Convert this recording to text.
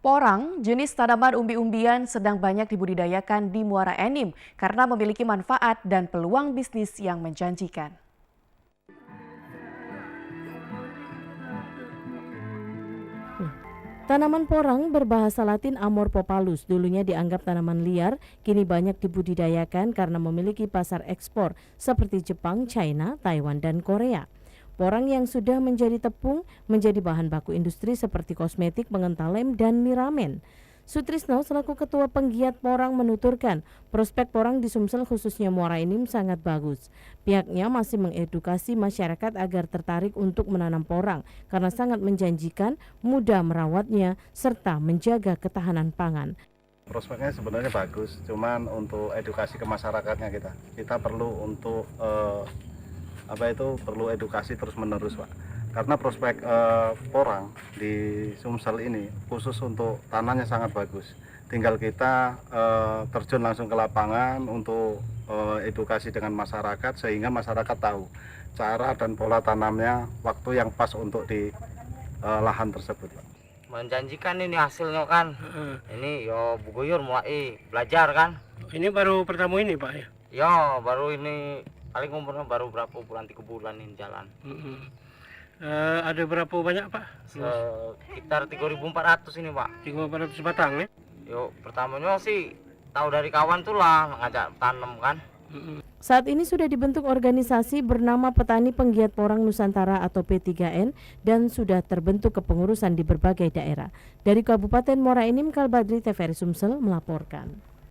Porang, jenis tanaman umbi-umbian sedang banyak dibudidayakan di Muara Enim karena memiliki manfaat dan peluang bisnis yang menjanjikan. Tanaman porang berbahasa Latin Amorphophallus dulunya dianggap tanaman liar, kini banyak dibudidayakan karena memiliki pasar ekspor seperti Jepang, China, Taiwan, dan Korea. Porang yang sudah menjadi tepung menjadi bahan baku industri seperti kosmetik, pengental lem, dan miramen. Sutrisno selaku ketua penggiat porang menuturkan prospek porang di Sumsel khususnya Muara Enim sangat bagus. Pihaknya masih mengedukasi masyarakat agar tertarik untuk menanam porang karena sangat menjanjikan, mudah merawatnya, serta menjaga ketahanan pangan. Prospeknya sebenarnya bagus, cuman untuk edukasi ke masyarakatnya kita perlu untuk perlu edukasi terus menerus, Pak. Karena prospek porang di Sumsel ini khusus untuk tanahnya sangat bagus. Tinggal kita terjun langsung ke lapangan untuk edukasi dengan masyarakat sehingga masyarakat tahu cara dan pola tanamnya, waktu yang pas untuk di lahan tersebut, Pak. Menjanjikan ini hasilnya kan. Ini yo Bu Guyur mulai belajar kan. Ini baru pertama ini Pak ya? Yo baru ini paling umurnya baru berapa bulan, 3 bulan ini jalan. Ada berapa banyak Pak? Sekitar 3.400 ini Pak. 300 batang ya? Yo pertamanya sih tahu dari kawan tuh lah ngajak tanam kan. Saat ini sudah dibentuk organisasi bernama Petani Penggiat Porang Nusantara atau P3N dan sudah terbentuk kepengurusan di berbagai daerah. Dari Kabupaten Muara Enim, Kalbadri TVRI Sumsel melaporkan.